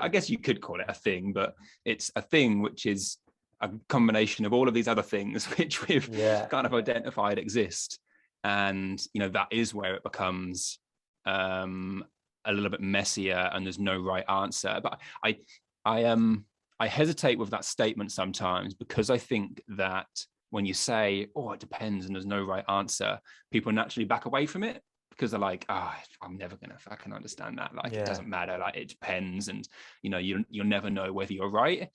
I guess you could call it a thing, but it's a thing which is a combination of all of these other things which we've kind of identified exist. And that is where it becomes a little bit messier, and there's no right answer. But I hesitate with that statement sometimes, because I think that when you say, oh, it depends and there's no right answer, people naturally back away from it, because they're like, I'm never gonna fucking understand that. Like, it doesn't matter. Like, it depends, and you'll never know whether you're right.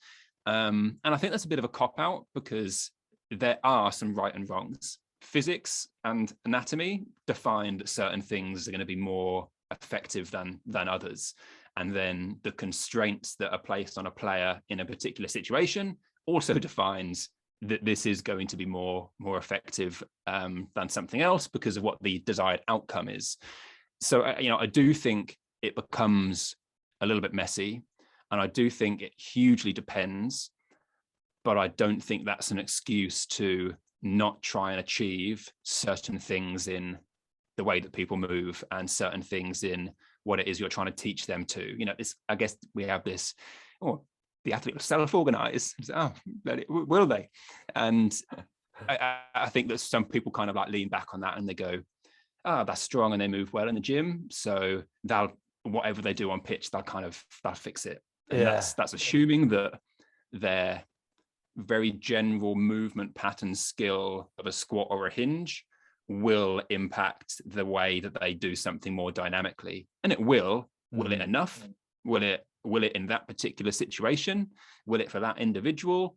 And I think that's a bit of a cop-out, because there are some right and wrongs. Physics and anatomy define that certain things are going to be more effective than others, and then the constraints that are placed on a player in a particular situation also defines that this is going to be more effective than something else, because of what the desired outcome is. I do think it becomes a little bit messy, and I do think it hugely depends, but I don't think that's an excuse to not try and achieve certain things in the way that people move and certain things in what it is you're trying to teach them to. I guess we have this, the athlete will self-organize. Will they? And I think that some people kind of like lean back on that and they go, that's strong, and they move well in the gym, so whatever they do on pitch, they'll fix it. And that's assuming that their very general movement pattern skill of a squat or a hinge will impact the way that they do something more dynamically. And it will. Will it enough? Will it in that particular situation? Will it for that individual?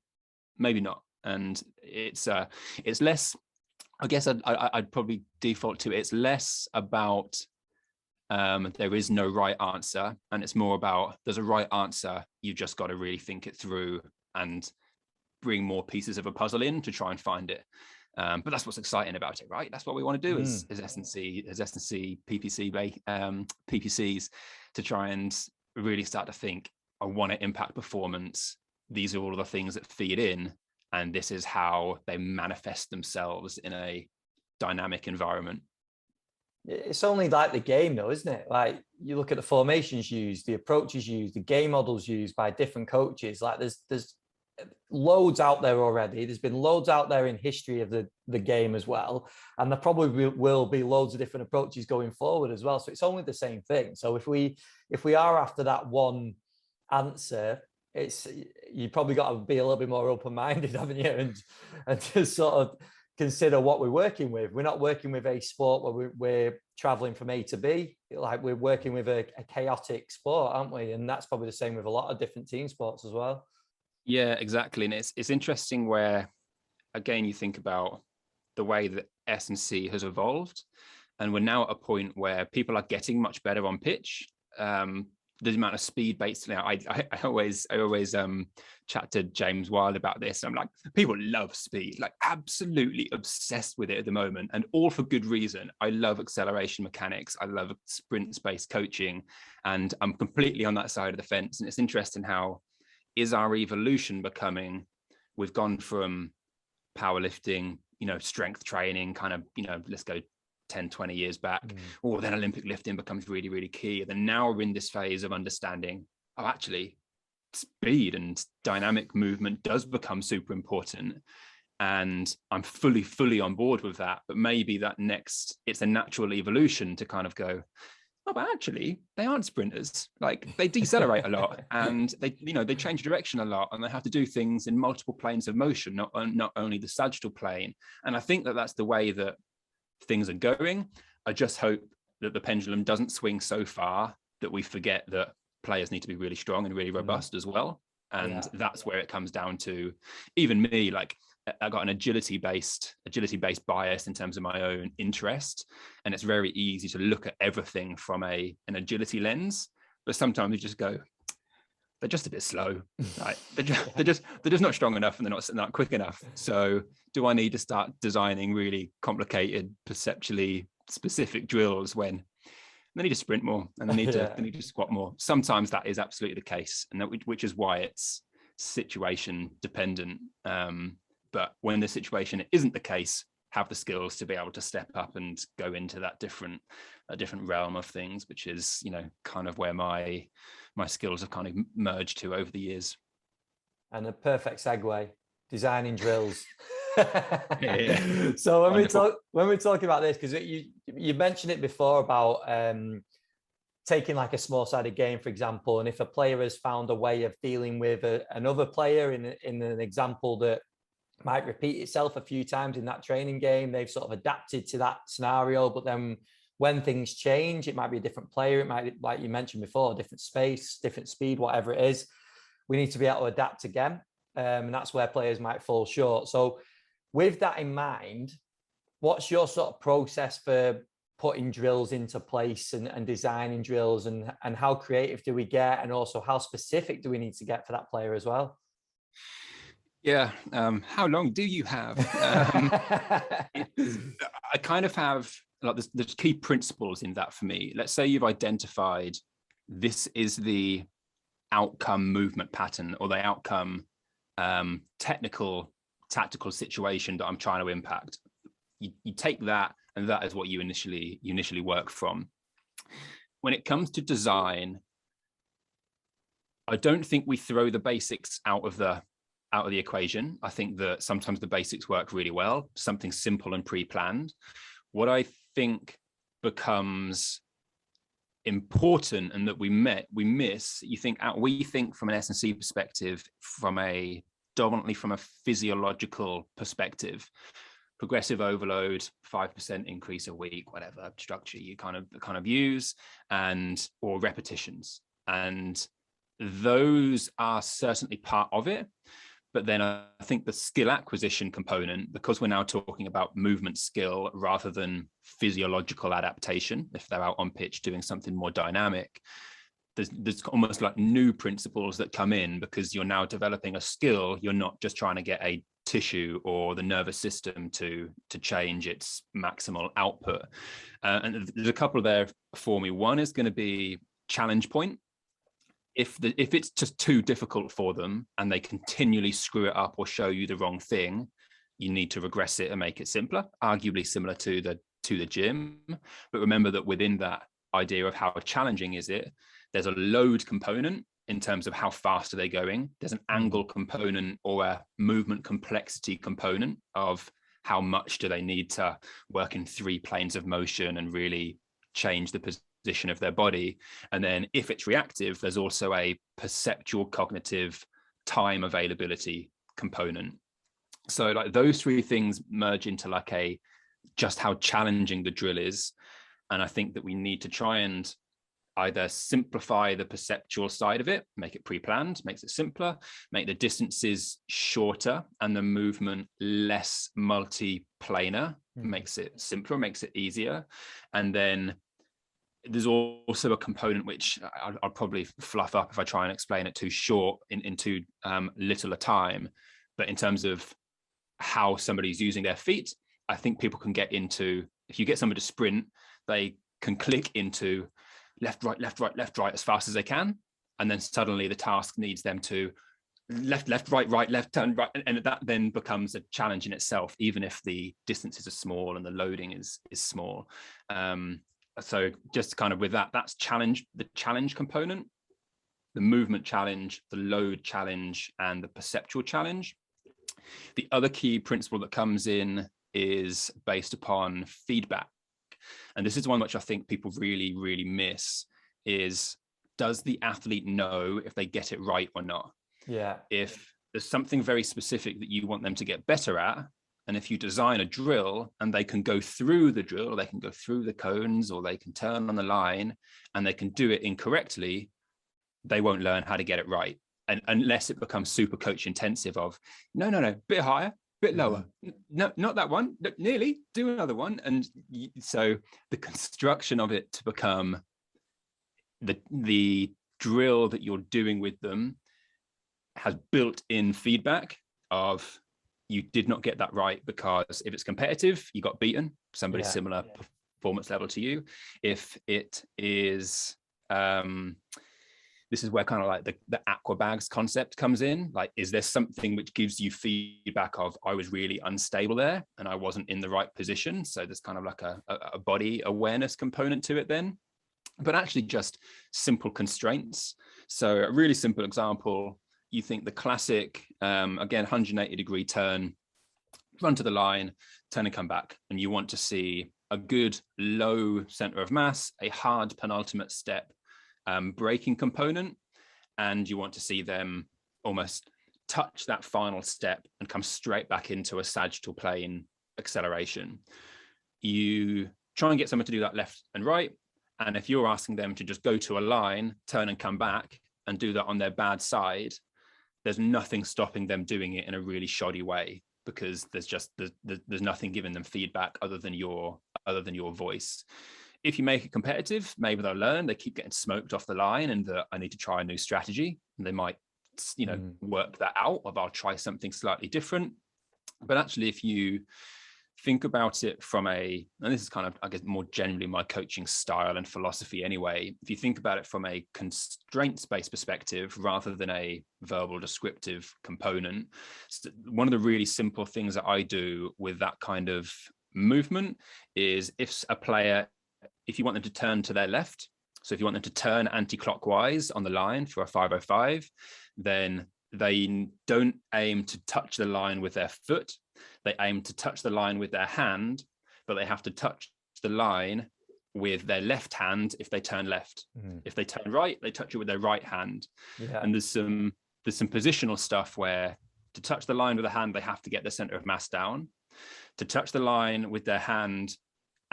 Maybe not. And it's less, I guess I'd probably default to it's less about there is no right answer, and it's more about there's a right answer. You just got to really think it through and bring more pieces of a puzzle in to try and find it. But that's what's exciting about it, right? That's what we want to do as S&C, PPCs, to try and really start to think, I want to impact performance. These are all of the things that feed in, and this is how they manifest themselves in a dynamic environment. It's only like the game though, isn't it? Like you look at the formations used, the approaches used, the game models used by different coaches. Like there's loads out there already. There's been loads out there in history of the game as well. And there probably will be loads of different approaches going forward as well. So it's only the same thing. So if we are after that one answer, you probably got to be a little bit more open-minded, haven't you? And just sort of consider what we're working with. We're not working with a sport where we're traveling from A to B. Like we're working with a chaotic sport, aren't we? And that's probably the same with a lot of different team sports as well. Yeah, exactly. And it's interesting where, again, you think about the way that S&C has evolved, and we're now at a point where people are getting much better on pitch. The amount of speed based now, I always chat to James Wild about this. I'm like, people love speed, like absolutely obsessed with it at the moment, and all for good reason. I love acceleration mechanics. I love sprint-based coaching, and I'm completely on that side of the fence. And it's interesting how is our evolution becoming, we've gone from powerlifting, strength training, kind of, let's go 10, 20 years back, or then Olympic lifting becomes really, really key. And then now we're in this phase of understanding, actually, speed and dynamic movement does become super important. And I'm fully on board with that. But maybe it's a natural evolution to kind of go, but actually they aren't sprinters. Like they decelerate a lot, and they change direction a lot, and they have to do things in multiple planes of motion, not only the sagittal plane. And I think that that's the way that things are going. I just hope that the pendulum doesn't swing so far that we forget that players need to be really strong and really robust as well. And that's where it comes down to, even me, like I got an agility based bias in terms of my own interest, and it's very easy to look at everything from an agility lens. But sometimes you just go, they're just a bit slow, right? they're just not strong enough, and they're not quick enough. So do I need to start designing really complicated, perceptually specific drills when they need to sprint more and they need to squat more? Sometimes that is absolutely the case, and which is why it's situation dependent. But when the situation isn't the case, have the skills to be able to step up and go into that different realm of things, which is, kind of where my skills have kind of merged to over the years. And a perfect segue, designing drills. Yeah. So when we talk about this, because you mentioned it before about taking like a small-sided game, for example, and if a player has found a way of dealing with another player in an example that might repeat itself a few times in that training game, they've sort of adapted to that scenario. But then when things change, it might be a different player. It might be, like you mentioned before, different space, different speed, whatever it is. We need to be able to adapt again. And that's where players might fall short. So with that in mind, what's your sort of process for putting drills into place and designing drills, and how creative do we get? And also how specific do we need to get for that player as well? Yeah. How long do you have? I kind of have like there's key principles in that for me. Let's say you've identified this is the outcome movement pattern or the outcome technical tactical situation that I'm trying to impact. You take that, and that is what you initially work from. When it comes to design, I don't think we throw the basics out of the equation. I think that sometimes the basics work really well, something simple and pre-planned. What I think becomes important and that we miss, we think from an S&C perspective, dominantly from a physiological perspective, progressive overload, 5% increase a week, whatever structure you kind of use, or repetitions. And those are certainly part of it. But then I think the skill acquisition component, because we're now talking about movement skill rather than physiological adaptation, if they're out on pitch doing something more dynamic, there's almost like new principles that come in, because you're now developing a skill. You're not just trying to get a tissue or the nervous system to change its maximal output. And there's a couple there for me. One is going to be challenge point. If it's just too difficult for them and they continually screw it up or show you the wrong thing, you need to regress it and make it simpler, arguably similar to the gym. But remember that within that idea of how challenging is it, there's a load component in terms of how fast are they going. There's an angle component or a movement complexity component of how much do they need to work in 3 planes of motion and really change the position of their body. And then if it's reactive, there's also a perceptual cognitive time availability component. So like those 3 things merge into like just how challenging the drill is. And I think that we need to try and either simplify the perceptual side of it, make it pre-planned, makes it simpler, make the distances shorter and the movement less multi-planar, makes it simpler, makes it easier. And then there's also a component which I'll probably fluff up if I try and explain it too short in too little a time. But in terms of how somebody's using their feet, I think people can get into, if you get somebody to sprint, they can click into left, right, left, right, left, right as fast as they can. And then suddenly the task needs them to left, left, right, right, left, turn, right. And that then becomes a challenge in itself, even if the distances are small and the loading is small. So just kind of with that's the challenge component, the movement challenge, the load challenge, and the perceptual challenge. The other key principle that comes in is based upon feedback. And this is one which I think people really, really miss, is does the athlete know if they get it right or not? Yeah. If there's something very specific that you want them to get better at, and if you design a drill and they can go through the drill, or they can go through the cones, or they can turn on the line and they can do it incorrectly, they won't learn how to get it right. And unless it becomes super coach intensive of, no, bit higher, bit lower. No, not that one, nearly, do another one. And so the construction of it to become the drill that you're doing with them has built-in feedback of, you did not get that right, because if it's competitive, you got beaten, somebody similar performance level to you. If it is, this is where kind of like the aqua bags concept comes in. Like, is there something which gives you feedback of, I was really unstable there and I wasn't in the right position? So there's kind of like a body awareness component to it then, but actually just simple constraints. So a really simple example, you think the classic, again, 180-degree turn, run to the line, turn and come back. And you want to see a good low center of mass, a hard penultimate step, braking component. And you want to see them almost touch that final step and come straight back into a sagittal plane acceleration. You try and get someone to do that left and right. And if you're asking them to just go to a line, turn and come back, and do that on their bad side, there's nothing stopping them doing it in a really shoddy way, because there's nothing giving them feedback other than your voice. If you make it competitive, maybe they'll learn. They keep getting smoked off the line, and I need to try a new strategy. And they might, work that out, or I'll try something slightly different. But actually, if you think about it from and this is kind of, I guess, more generally my coaching style and philosophy anyway. If you think about it from a constraints-based perspective rather than a verbal descriptive component, one of the really simple things that I do with that kind of movement is if you want them to turn to their left, so if you want them to turn anti-clockwise on the line for a 505, then they don't aim to touch the line with their foot. They aim to touch the line with their hand, but they have to touch the line with their left hand if they turn left. If they turn right, they touch it with their right hand. And there's some positional stuff where to touch the line with the hand, they have to get the center of mass down. To touch the line with their hand,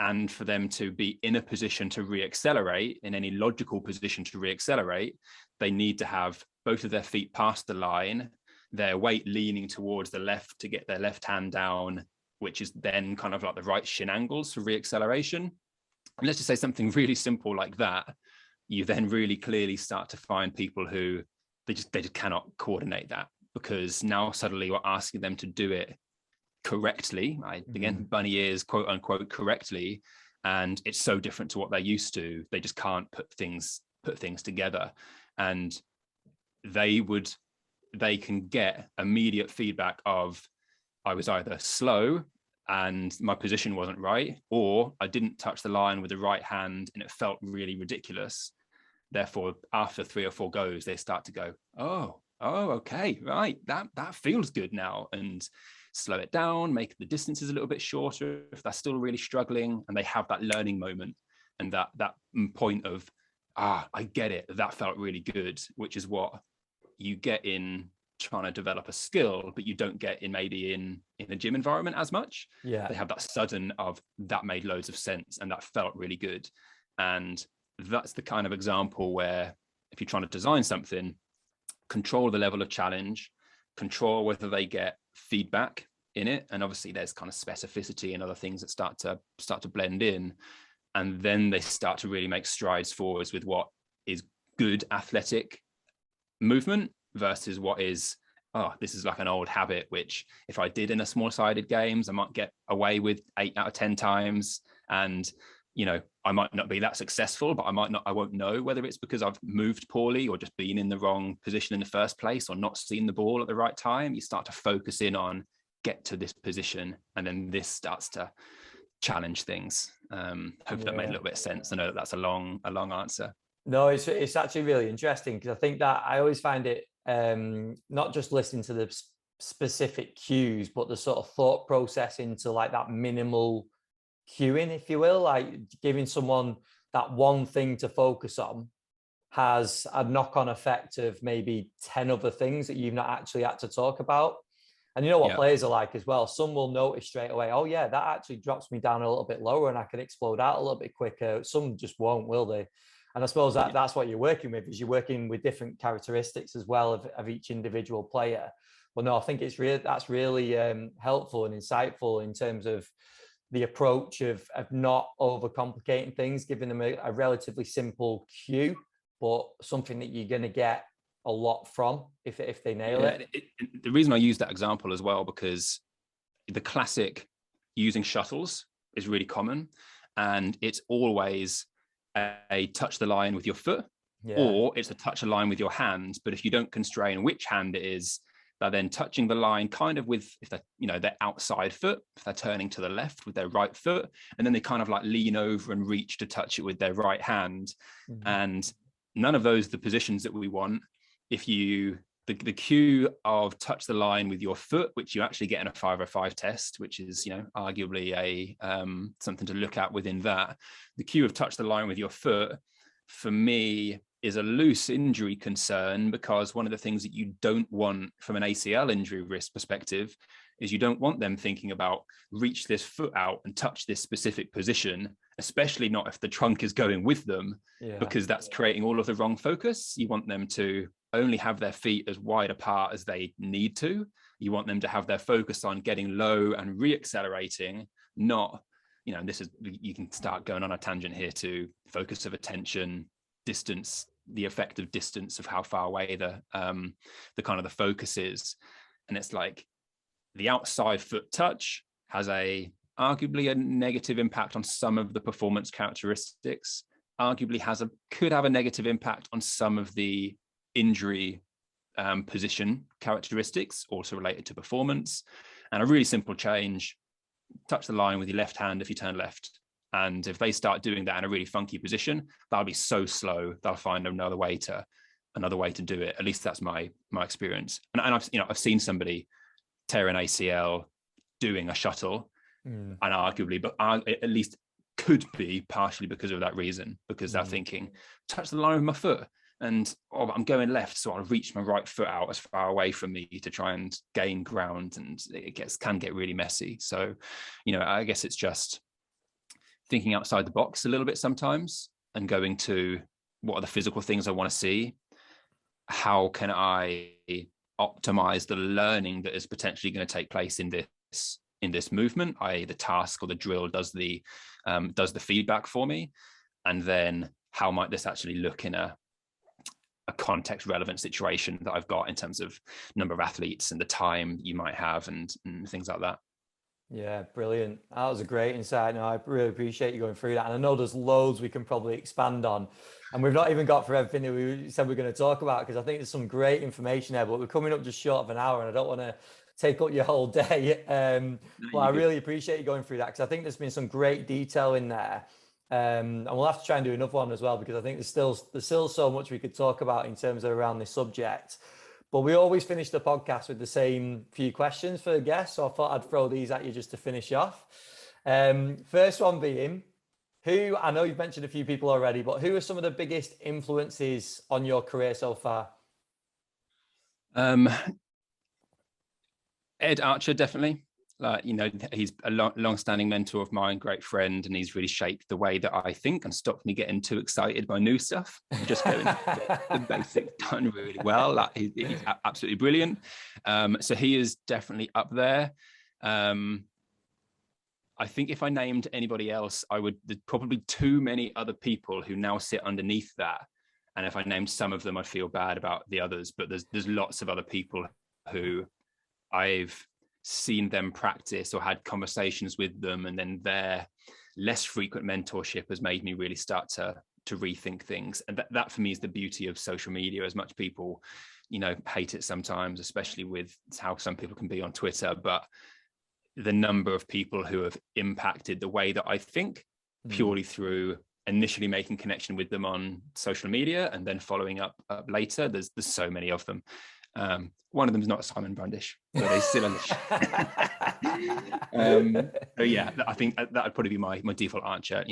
and for them to be in a position to reaccelerate, in any logical position to reaccelerate, they need to have both of their feet past the line, their weight leaning towards the left to get their left hand down, which is then kind of like the right shin angles for reacceleration. And let's just say something really simple like that. You then really clearly start to find people who they just cannot coordinate that, because now suddenly we're asking them to do it correctly, again, bunny ears, quote unquote, correctly, and it's so different to what they're used to. They just can't put things together, and they can get immediate feedback of, I was either slow and my position wasn't right, or I didn't touch the line with the right hand and it felt really ridiculous. Therefore, after 3 or 4 goes, they start to go, oh, okay, right, that feels good now, and slow it down, make the distances a little bit shorter if they're still really struggling, and they have that learning moment and that point of, I get it, that felt really good, which is what you get in trying to develop a skill, but you don't get in maybe in a gym environment as much. They have that sudden of, that made loads of sense and that felt really good. And that's the kind of example where if you're trying to design something, control the level of challenge, control whether they get feedback in it, and obviously there's kind of specificity and other things that start to blend in, and then they start to really make strides forwards with what is good athletic movement versus what is, this is like an old habit, which if I did in a small-sided games, I might get away with 8 out of 10 times, and I might not be that successful, but I won't know whether it's because I've moved poorly or just been in the wrong position in the first place or not seen the ball at the right time. You start to focus in on, get to this position, and then this starts to challenge things. Hope that made a little bit of sense. I know that's a long answer. No, it's actually really interesting, because I think that I always find it not just listening to the specific cues, but the sort of thought process into like that minimal cueing, if you will, like giving someone that one thing to focus on has a knock-on effect of maybe 10 other things that you've not actually had to talk about. And you know what players are like as well. Some will notice straight away, oh yeah, that actually drops me down a little bit lower and I can explode out a little bit quicker. Some just won't, will they? And I suppose that's what you're working with, is you're working with different characteristics as well of each individual player. But no, I think that's really helpful and insightful in terms of the approach of not overcomplicating things, giving them a relatively simple cue, but something that you're going to get a lot from if they nail it. The reason I use that example as well, because the classic using shuttles is really common, and it's always a touch the line with your foot, or it's a touch a line with your hand. But if you don't constrain which hand it is, they're then touching the line kind of with, if they're their outside foot, if they're turning to the left with their right foot, and then they kind of like lean over and reach to touch it with their right hand. And none of those are the positions that we want. If the cue of touch the line with your foot, which you actually get in a 505 test, which is arguably a something to look at within that, the cue of touch the line with your foot, for me, is a loose injury concern, because one of the things that you don't want from an ACL injury risk perspective is you don't want them thinking about reach this foot out and touch this specific position, especially not if the trunk is going with them, because that's creating all of the wrong focus. You want them to only have their feet as wide apart as they need to. You want them to have their focus on getting low and reaccelerating, not, this is, you can start going on a tangent here to focus of attention, distance, the effect of distance, of how far away the kind of the focus is. And it's like the outside foot touch has a arguably a negative impact on some of the performance characteristics, arguably could have a negative impact on some of the injury position characteristics, also related to performance. And a really simple change: touch the line with your left hand if you turn left. And if they start doing that in a really funky position, that'll be so slow, they'll find another way to do it. At least that's my experience. And I've seen somebody tear an ACL doing a shuttle, and arguably, but at least could be partially because of that reason, because they're thinking, touch the line with my foot, and I'm going left, so I'll reach my right foot out as far away from me to try and gain ground, and can get really messy. So, I guess it's just thinking outside the box a little bit sometimes, and going to, what are the physical things I want to see? How can I optimize the learning that is potentially going to take place in this movement, i.e. the task or the drill does the feedback for me, and then how might this actually look in a context relevant situation that I've got in terms of number of athletes and the time you might have and things like that. Yeah, brilliant. That was a great insight. No, I really appreciate you going through that. And I know there's loads we can probably expand on. And we've not even got through everything that we said we're going to talk about, because I think there's some great information there, but we're coming up just short of an hour and I don't want to take up your whole day. But I really appreciate you going through that, because I think there's been some great detail in there. And we'll have to try and do another one as well, because I think there's still so much we could talk about in terms of around this subject. But we always finish the podcast with the same few questions for the guests. So I thought I'd throw these at you just to finish off. First one being, who, I know you've mentioned a few people already, but who are some of the biggest influences on your career so far? Ed Archer, definitely. He's a long-standing mentor of mine, great friend, and he's really shaped the way that I think and stopped me getting too excited by new stuff. Just getting the basics done really well. He's absolutely brilliant. So he is definitely up there. I think if I named anybody else, there's probably too many other people who now sit underneath that. And if I named some of them, I'd feel bad about the others. But there's lots of other people who I've seen them practice or had conversations with them, and then their less frequent mentorship has made me really start to rethink things. And that for me is the beauty of social media. As much people hate it sometimes, especially with how some people can be on Twitter, but the number of people who have impacted the way that I think purely through initially making connection with them on social media and then following up later, there's so many of them. One of them is not Simon Brandish, but he's still on the so yeah, I think that would probably be my default answer.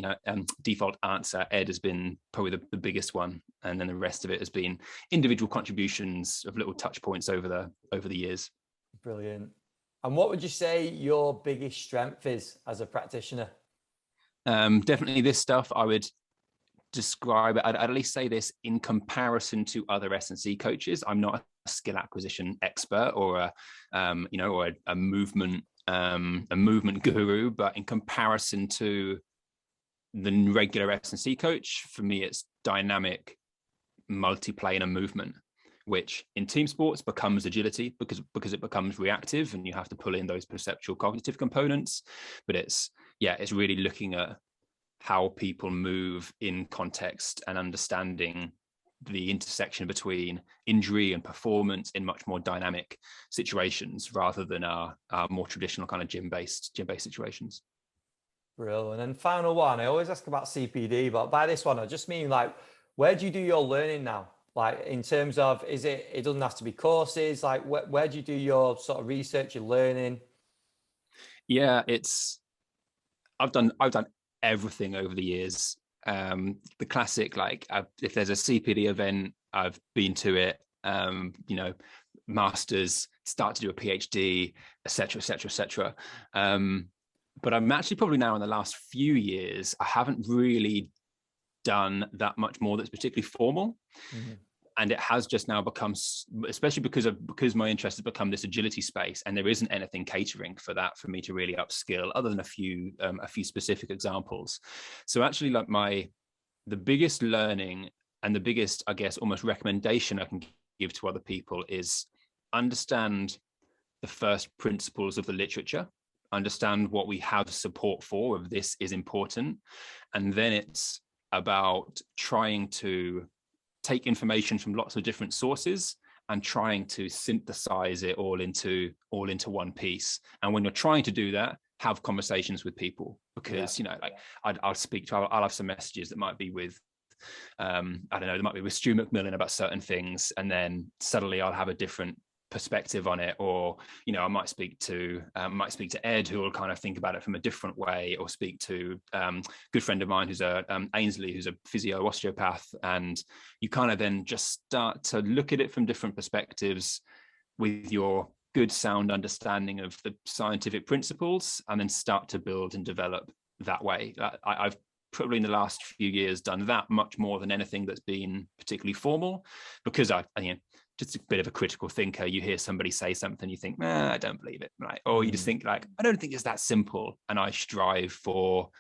Default answer. Ed has been probably the biggest one, and then the rest of it has been individual contributions of little touch points over the years. Brilliant. And what would you say your biggest strength is as a practitioner? Definitely this stuff. I would describe it, I'd at least say this, in comparison to other S&C coaches, I'm not a skill acquisition expert or a movement guru, but in comparison to the regular S&C coach, for me it's dynamic multiplanar movement, which in team sports becomes agility because it becomes reactive and you have to pull in those perceptual cognitive components. But it's really looking at how people move in context and understanding the intersection between injury and performance in much more dynamic situations rather than our more traditional kind of gym-based situations. Brilliant. And then final one, I always ask about CPD, but by this one, I just mean where do you do your learning now? In terms of, it doesn't have to be courses, where do you do your sort of research, your learning? Yeah, I've done everything over the years. The classic, if there's a CPD event, I've been to it, masters, start to do a PhD, etc. But I'm actually probably now in the last few years, I haven't really done that much more that's particularly formal. Mm-hmm. And it has just now become, especially because my interest has become this agility space, and there isn't anything catering for that for me to really upskill, other than a few specific examples. So actually, the biggest learning and the biggest, I guess, almost recommendation I can give to other people is understand the first principles of the literature understand what we have support for, if this is important. And then it's about trying to take information from lots of different sources and trying to synthesize it all into one piece. And when you're trying to do that, have conversations with people, because like I'll have some messages that might be with I don't know, there might be with Stu McMillan about certain things, and then suddenly I'll have a different perspective on it, or I might speak to Ed, who will kind of think about it from a different way, or speak to a good friend of mine who's Ainsley, who's a physio osteopath, and you kind of then just start to look at it from different perspectives with your good sound understanding of the scientific principles, and then start to build and develop that way. I've probably in the last few years done that much more than anything that's been particularly formal, because I just a bit of a critical thinker. You hear somebody say something, you think, I don't believe it, right? Or you just think like, I don't think it's that simple. And I strive for,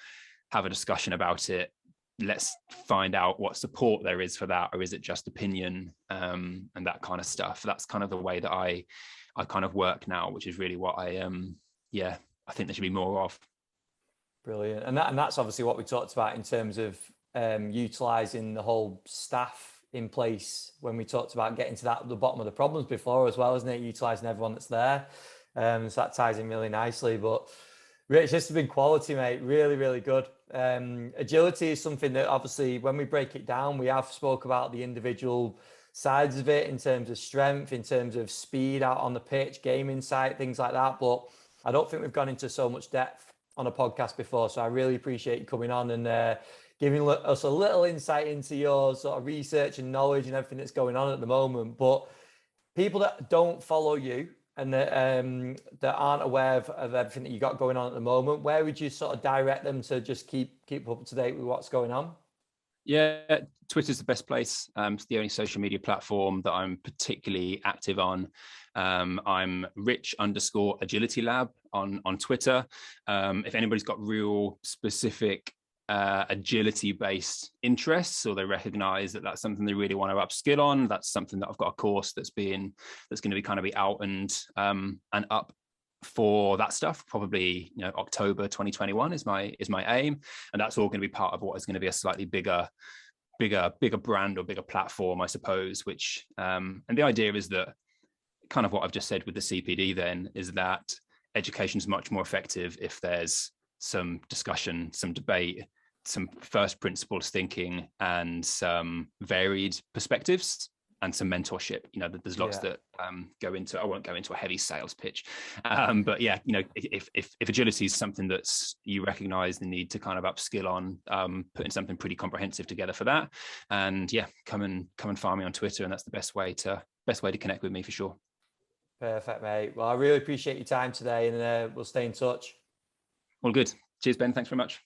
have a discussion about it. Let's find out what support there is for that, or is it just opinion, and that kind of stuff. That's kind of the way that I kind of work now, which is really what I think there should be more of. Brilliant. And that's obviously what we talked about in terms of utilizing the whole staff in place when we talked about getting to the bottom of the problems before as well, isn't it? Utilizing everyone that's there. So that ties in really nicely. But Rich, this has been quality, mate. Really, really good. Agility is something that obviously when we break it down, we have spoke about the individual sides of it in terms of strength, in terms of speed out on the pitch, game insight, things like that. But I don't think we've gone into so much depth on a podcast before. So I really appreciate you coming on and giving us a little insight into your sort of research and knowledge and everything that's going on at the moment. But people that don't follow you and that aren't aware of everything that you got going on at the moment, where would you sort of direct them to just keep up to date with what's going on? Yeah, Twitter's the best place. It's the only social media platform that I'm particularly active on. I'm Rich_Agility Lab on Twitter. If anybody's got real specific agility based interests, or they recognize that that's something they really want to upskill on, that's something that I've got a course that's going to be kind of out and up for that stuff, probably October 2021 is my aim, and that's all going to be part of what is going to be a slightly bigger brand or bigger platform, I suppose, which and the idea is that kind of what I've just said with the CPD then is that education is much more effective if there's some discussion, some debate, some first principles thinking, and some varied perspectives, and some mentorship. There's lots that go into. I won't go into a heavy sales pitch, but yeah, if agility is something that's you recognise the need to kind of upskill on, putting something pretty comprehensive together for that, and yeah, come and find me on Twitter, and that's the best way to connect with me for sure. Perfect, mate. Well, I really appreciate your time today, and we'll stay in touch. All good. Cheers, Ben. Thanks very much.